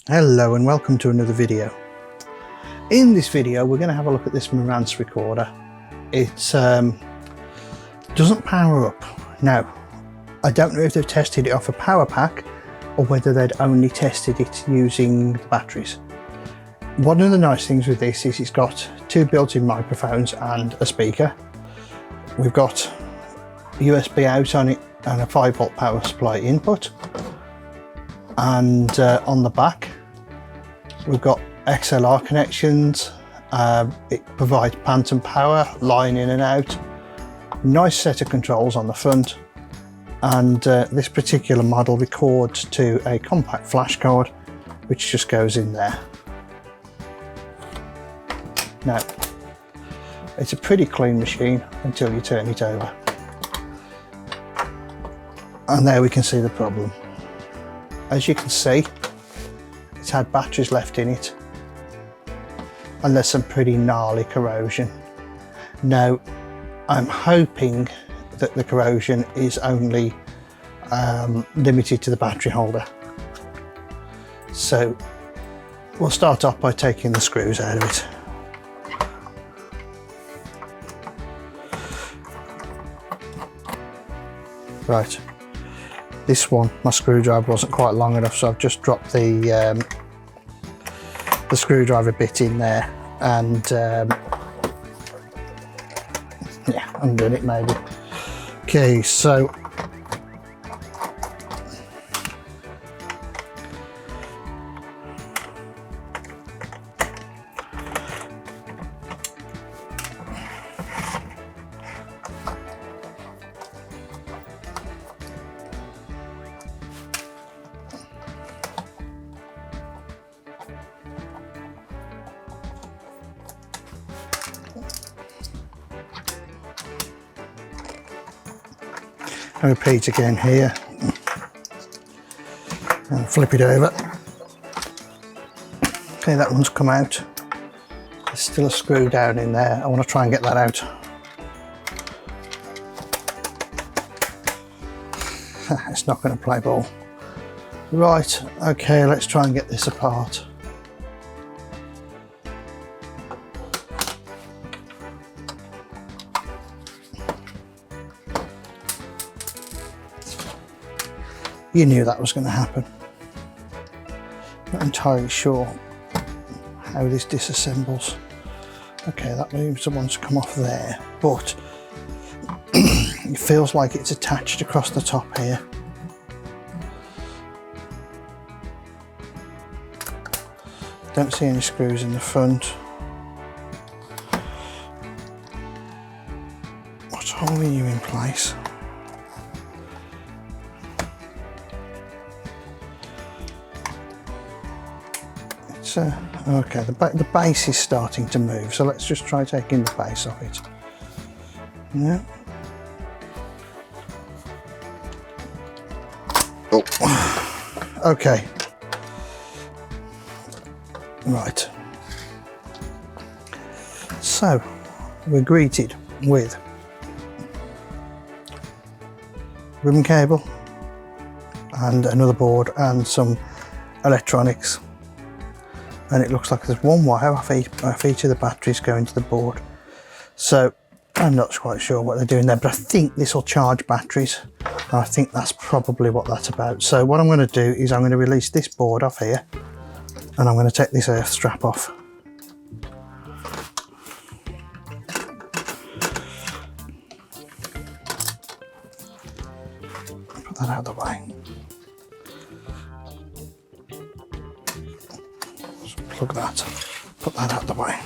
Hello and welcome to another video. In this video we're going to have a look at this Marantz recorder. It doesn't power up. Now, I don't know if they've tested it off a power pack or whether they'd only tested it using the batteries. One of the nice things with this is it's got two built-in microphones and a speaker. We've got USB out on it and a 5-volt power supply input. And on the back we've got XLR connections. It provides phantom power, line in and out. Nice set of controls on the front, and this particular model records to a compact flash card which just goes in there. Now, it's a pretty clean machine until you turn it over, and there we can see the problem. As you can see, it's had batteries left in it and there's some pretty gnarly corrosion. Now, I'm hoping that the corrosion is only limited to the battery holder. So we'll start off by taking the screws out of it. Right. This one, my screwdriver wasn't quite long enough, so I've just dropped the screwdriver bit in there and yeah, undone it maybe. Okay, so I repeat again here and flip it over. Okay, that one's come out. There's still a screw down in there. I want to try and get that out. It's not going to play ball. Right, okay, let's try and get this apart. You knew that was going to happen. Not entirely sure how this disassembles. Okay, that moves the ones come off there, but it feels like it's attached across the top here. Don't see any screws in the front. What's holding you in place? Okay, the base is starting to move, so let's just try taking the base off it. Yeah. Oh. Okay. Right. So we're greeted with ribbon cable and another board and some electronics. And it looks like there's one wire off each of the batteries going to the board. So I'm not quite sure what they're doing there, but I think this will charge batteries. And I think that's probably what that's about. So what I'm going to do is I'm going to release this board off here, and I'm going to take this earth strap off. Put that out of the way. Plug that, put that out of the way.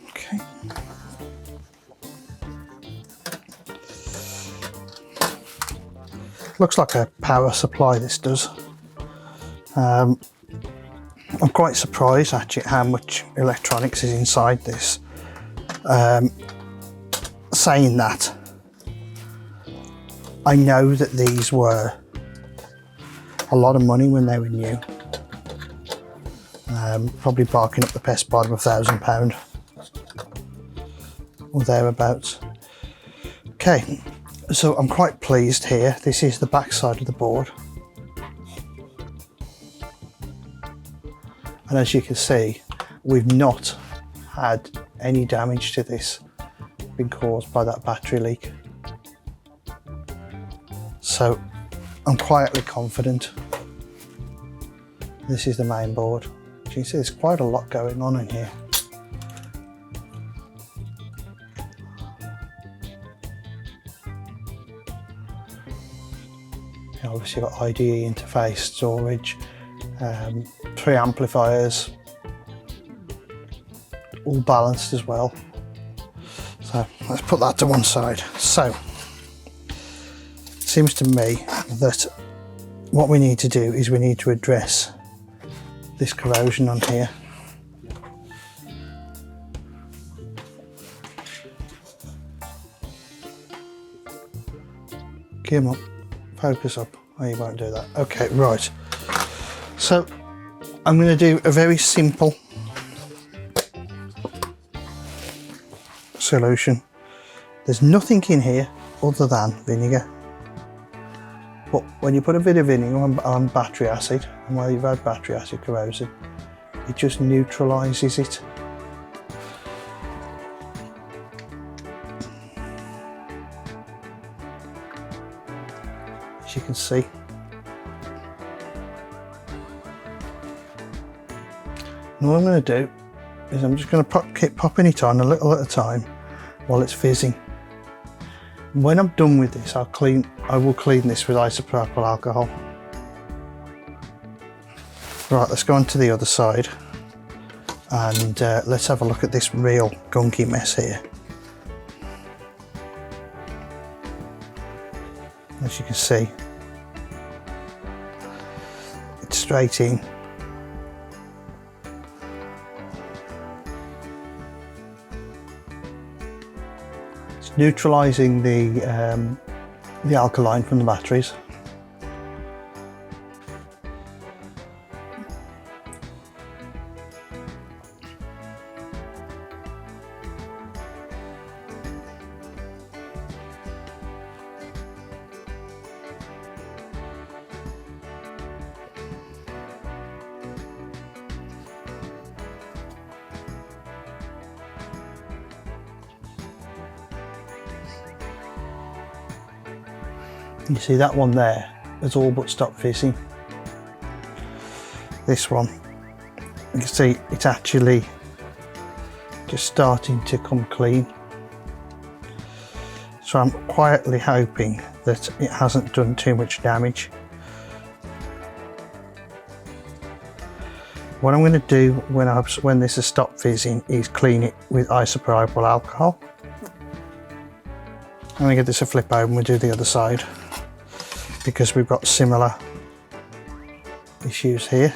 Okay. Looks like a power supply, this does. I'm quite surprised actually how much electronics is inside this. Saying that, I know that these were a lot of money when they were new. probably barking up the best part of £1,000 or thereabouts. Okay, so I'm quite pleased here. This is the back side of the board, and as you can see, we've not had any damage to this been caused by that battery leak. So I'm quietly confident. This is the main board. As you can see, there's quite a lot going on in here. Obviously you've got IDE interface, storage, 3 amplifiers, all balanced as well. So let's put that to one side. So it seems to me that what we need to do is we need to address this corrosion on here. Come on, focus up. Oh, you won't do that. Okay, right. So I'm going to do a very simple solution. There's nothing in here other than vinegar. But when you put a bit of vinegar on battery acid, and while you've had battery acid corrosion, it just neutralises it. As you can see. And what I'm going to do is I'm just going to keep popping it on a little at a time while it's fizzing. When I'm done with this, I will clean this with isopropyl alcohol. Right, let's go on to the other side and let's have a look at this real gunky mess here. As you can see, it's straight in. It's neutralising the alkaline from the batteries. You see that one there has all but stopped fizzing. This one, you can see it's actually just starting to come clean. So I'm quietly hoping that it hasn't done too much damage. What I'm going to do when this has stopped fizzing is clean it with isopropyl alcohol. I'm going to give this a flip over and we'll do the other side, because we've got similar issues here.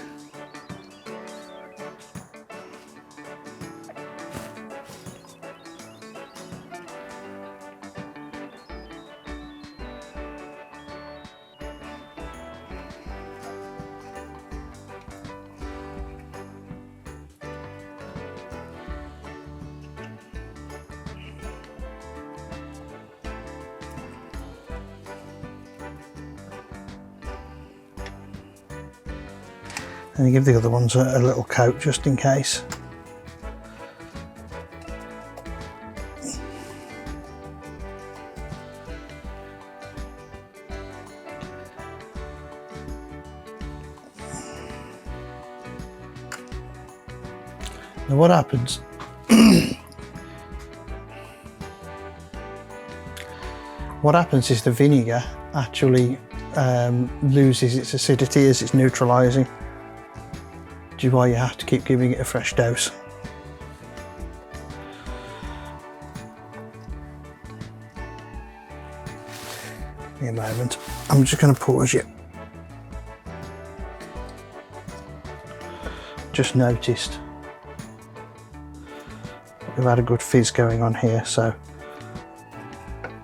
And you give the other ones a little coat just in case. Now what happens is the vinegar actually loses its acidity as it's neutralising, which is why you have to keep giving it a fresh dose. Give me a moment, I'm just going to pause you. Just noticed we've had a good fizz going on here, so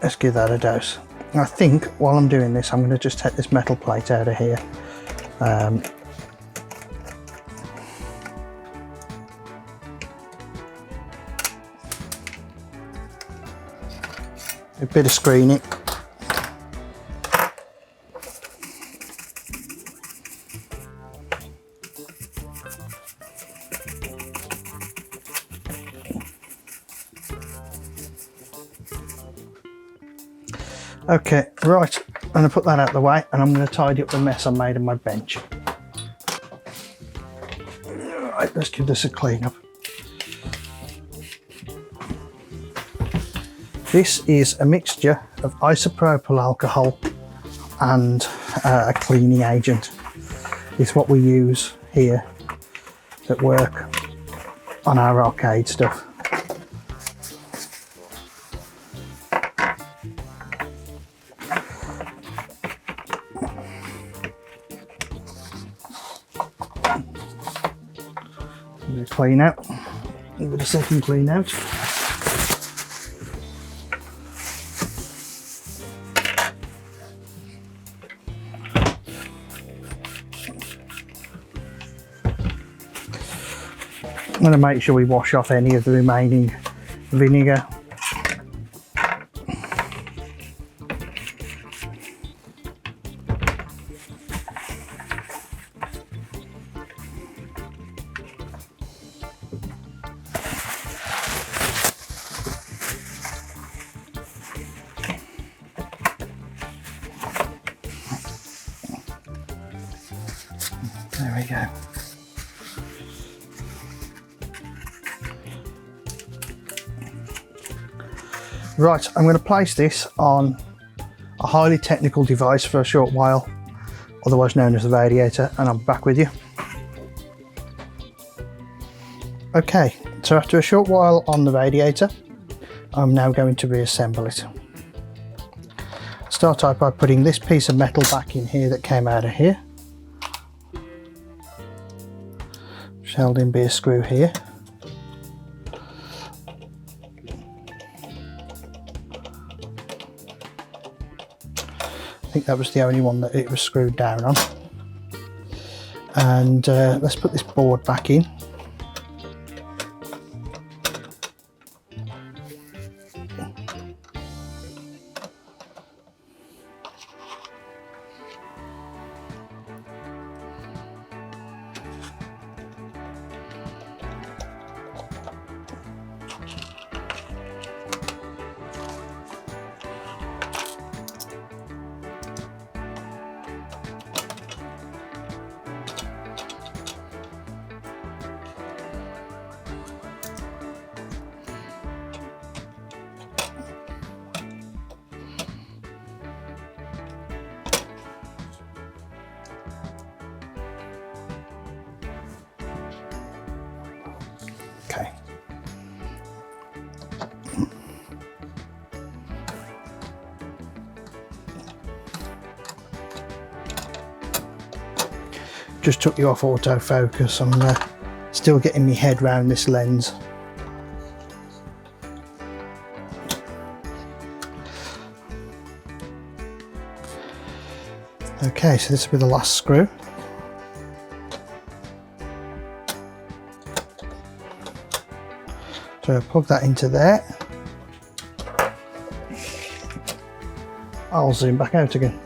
let's give that a dose. I think while I'm doing this, I'm going to just take this metal plate out of here. a bit of screening. Okay, right, I'm going to put that out of the way and I'm going to tidy up the mess I made on my bench. Right, let's give this a clean up. This is a mixture of isopropyl alcohol and a cleaning agent. It's what we use here at work on our arcade stuff. Clean out, give it a second clean out. I'm going to make sure we wash off any of the remaining vinegar. There we go. Right, I'm going to place this on a highly technical device for a short while, otherwise known as the radiator, and I'm back with you. Okay, so after a short while on the radiator, I'm now going to reassemble it. Start out by putting this piece of metal back in here that came out of here. Held in by a screw here. I think that was the only one that it was screwed down on. And let's put this board back in. Okay. Just took you off autofocus. I'm still getting my head around this lens. Okay, so this will be the last screw. So plug that into there. I'll zoom back out again.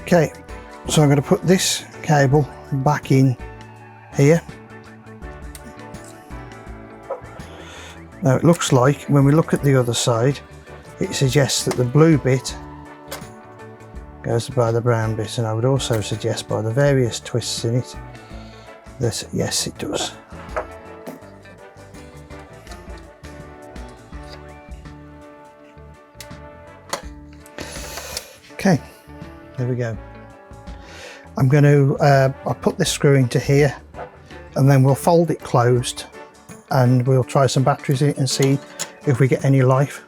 Okay, so I'm going to put this cable back in here. Now it looks like, when we look at the other side, it suggests that the blue bit goes by the brown bit, and I would also suggest by the various twists in it that yes, it does. Okay, there we go. I'm going to I'll put this screw into here and then we'll fold it closed and we'll try some batteries in it and see if we get any life.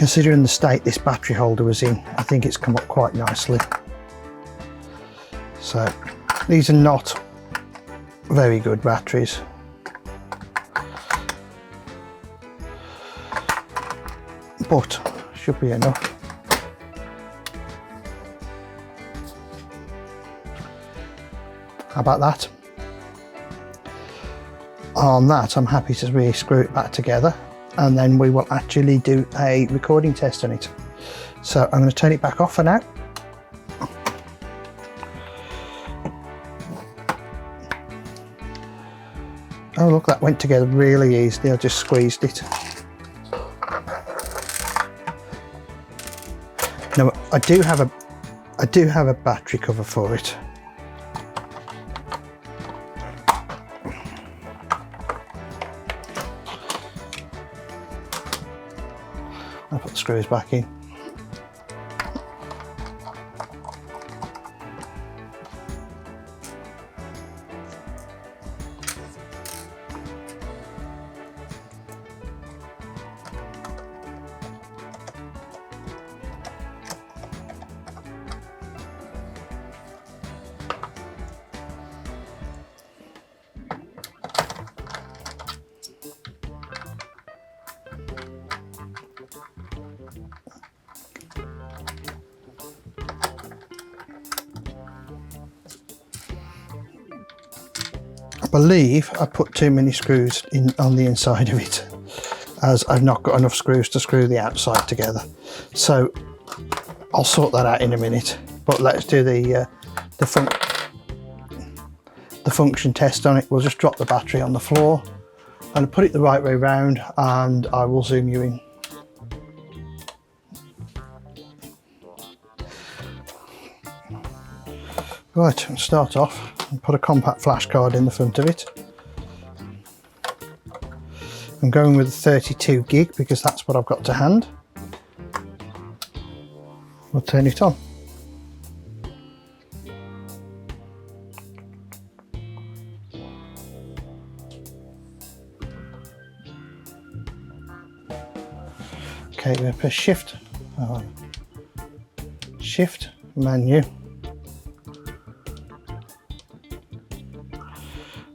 Considering the state this battery holder was in, I think it's come up quite nicely. So these are not very good batteries. But should be enough. How about that? On that, I'm happy to re-screw it back together, and then we will actually do a recording test on it. So I'm going to turn it back off for now. Oh look, that went together really easily. I just squeezed it. Now I do have a battery cover for it. I'll put the screws back in. I believe I put too many screws in on the inside of it, as I've not got enough screws to screw the outside together. So I'll sort that out in a minute. But let's do the function test on it. We'll just drop the battery on the floor and put it the right way round, and I will zoom you in. Right, I'll start off and put a compact flash card in the front of it. I'm going with a 32 gig because that's what I've got to hand. We'll turn it on. Okay, we're going to press shift menu,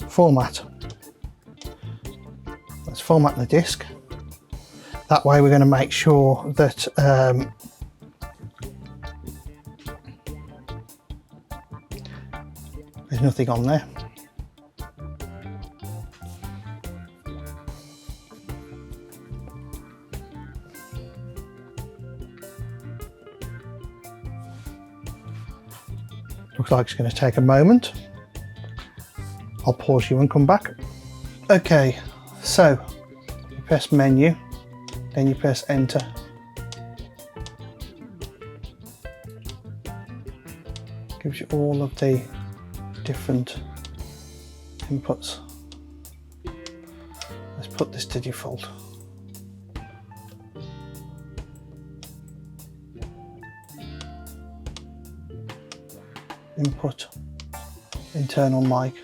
format. Let's format the disk. That way we're going to make sure that there's nothing on there. Looks like it's going to take a moment. I'll pause you and come back. Okay, so you press menu, then you press enter. Gives you all of the different inputs. Let's put this to default. Input, internal mic.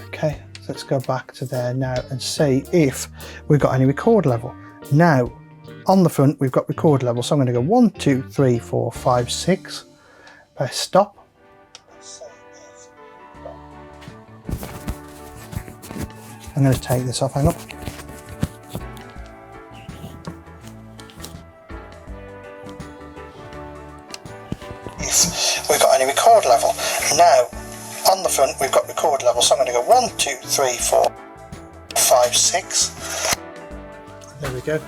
Okay, so let's go back to there now and see if we've got any record level. Now, on the front, we've got record level. So I'm going to go 1, 2, 3, 4, 5, 6. Press stop. I'm going to take this off, hang on. If we've got any record level. Now, on the front, we've got record level, so I'm going to go 1, 2, 3, 4, 5, 6. There we go.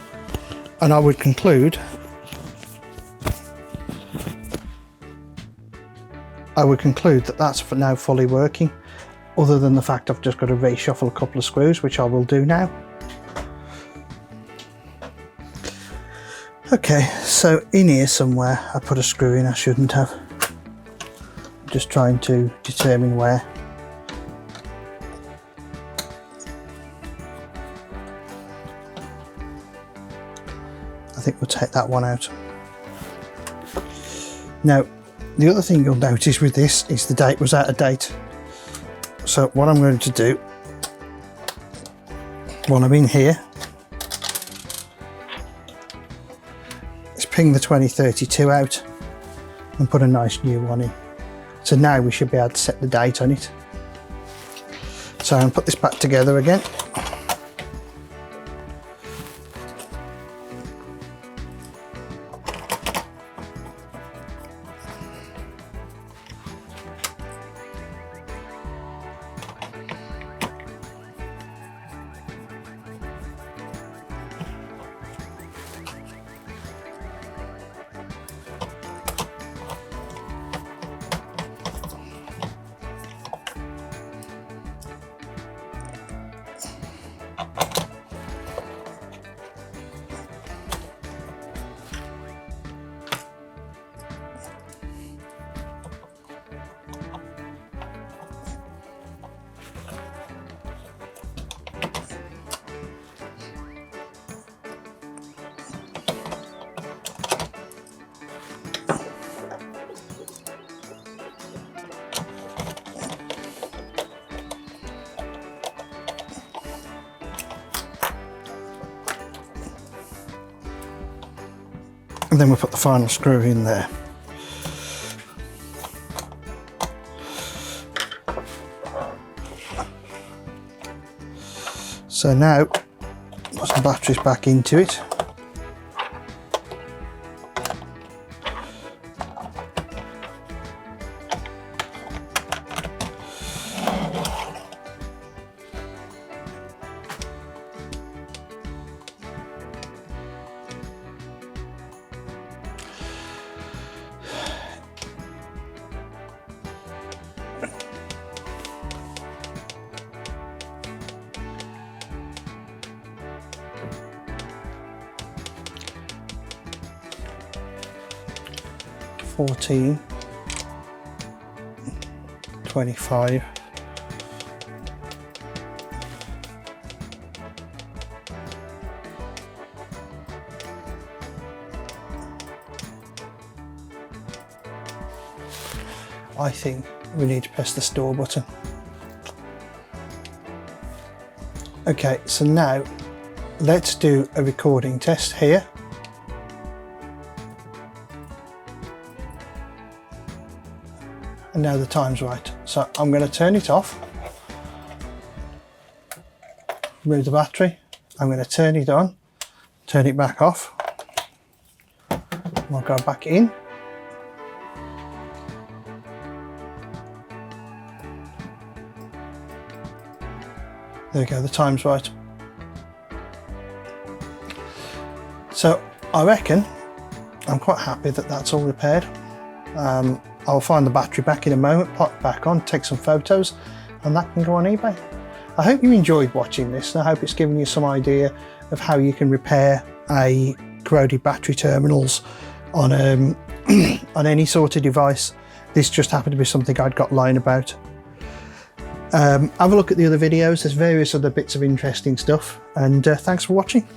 And I would conclude that that's now fully working, other than the fact I've just got to reshuffle a couple of screws, which I will do now. Okay, so in here somewhere I put a screw in I shouldn't have. I'm just trying to determine where. I think we'll take that one out. Now, the other thing you'll notice with this is the date was out of date. So what I'm going to do, while I'm in here, ping the 2032 out and put a nice new one in. So now we should be able to set the date on it. So I'm going to put this back together again. And then we'll put the final screw in there. So now, put some batteries back into it. $14, $25, I think we need to press the store button. Okay, so now let's do a recording test here. And now the time's right. So I'm going to turn it off, remove the battery. I'm going to turn it on, turn it back off. I'll go back in. There we go, the time's right. So I reckon I'm quite happy that that's all repaired. I'll find the battery back in a moment, pop it back on, take some photos, and that can go on eBay. I hope you enjoyed watching this, and I hope it's given you some idea of how you can repair a corroded battery terminals on on any sort of device. This just happened to be something I'd got lying about. Have a look at the other videos, there's various other bits of interesting stuff, and thanks for watching.